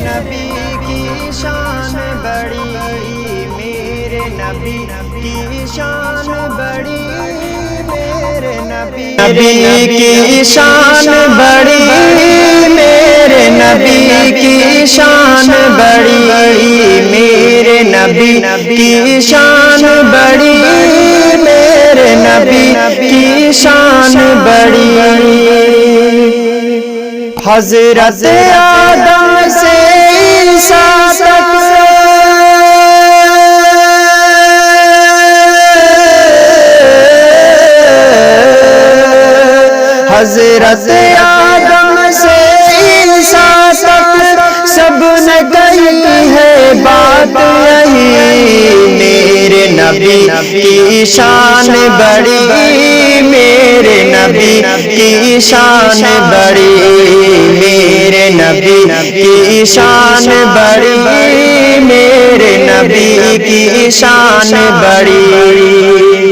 نبی کی شان بڑی، میرے نبی کی شان بڑی، میرے نبی کی شان بڑی، میرے نبی کی شان بڑی، میرے نبی کی شان بڑی، میرے نبی کی شان بڑی۔ حضرت آدم سے عیسیٰ تک حضرت آدم سے عیسیٰ تک سب نے کہی ہے بات یہی، میرے نبی کی شان بڑی، میرے نبی کی شان بڑی، میرے نبی کی شان بڑی، میرے نبی کی شان بڑی۔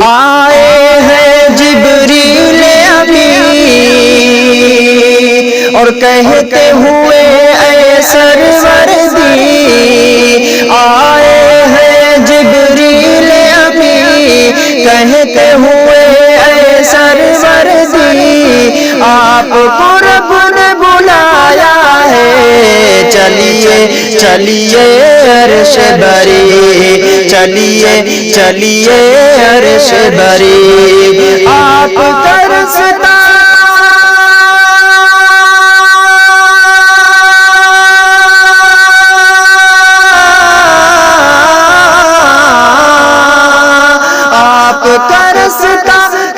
آئے ہیں جبریل امین اور کہتے ہوئے اے سروردی، آئے ہیں جبریل امین کہتے ہوئے اے سروردی، آپ کو رب نے بلایا ہے، چلیے چلیے عرش بری، چلیے چلیے عرش بری، آپ کا رستہ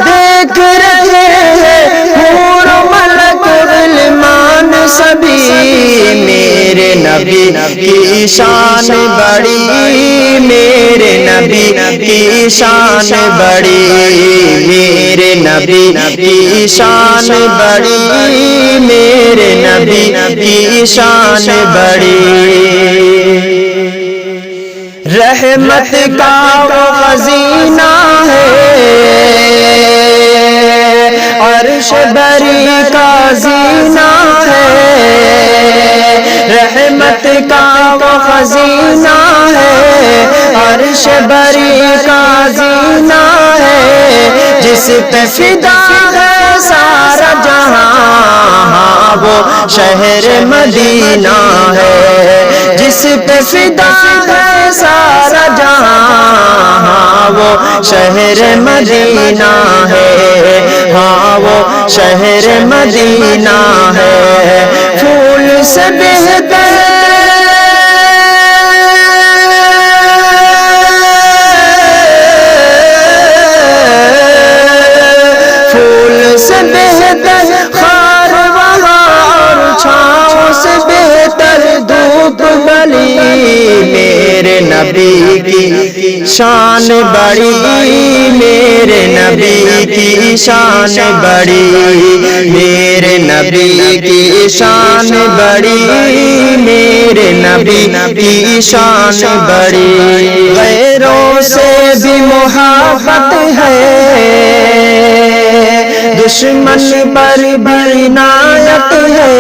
دیکھ رہے ہیں حور و ملک غلمان سبھی، میرے نبی کی شان بڑی، میرے نبی کی شان بڑی، میرے نبی کی شان بڑی، میرے نبی کی شان بڑی۔ رحمت کا وہ خزینہ ہے، عرش بری کا زینہ ہے، رحمت کا وہ خزینہ ہے، عرش بری کا زینہ ہے، جس پہ فدا ہے سارا جہاں، وہ شہر مدینہ ہے، جس پہ فدا ہے سارا جہاں، وہ شہر مدینہ ہے، ہاں وہ شہر مدینہ ہے۔ پھول سے بہتر پھول سے بہتر خار وہاں، اور چھاؤں سے بہتر دھوپ بلی، میرے نبی کی شان بڑی، میرے نبی کی شان بڑی، میرے نبی کی شان بڑی، میرے نبی کی شان بڑی۔ غیروں سے بھی محبت ہے، دشمن پر بھی عنایت ہے،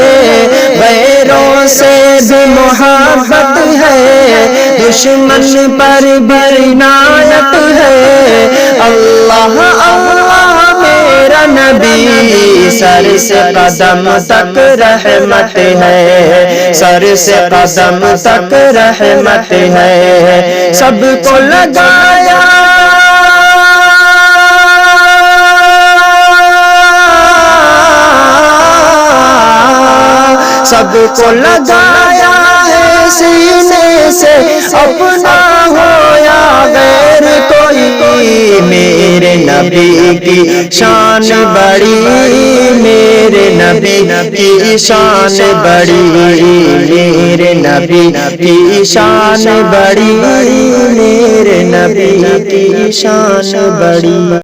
غیروں سے بھی محبت ہے، دشمن پر بھی عنایت ہے۔ اللہ اللہ میرا نبی، سر سے قدم تک رحمت ہے، سر سے قدم تک رحمت ہے، سب کو لگایا سب کو لگایا ہے سینے سے اپنا ہو یا غیر کوئی، میرے نبی کی شان بڑی، میرے نبی کی شان بڑی، میرے نبی کی شان بڑی، میرے نبی کی شان بڑی۔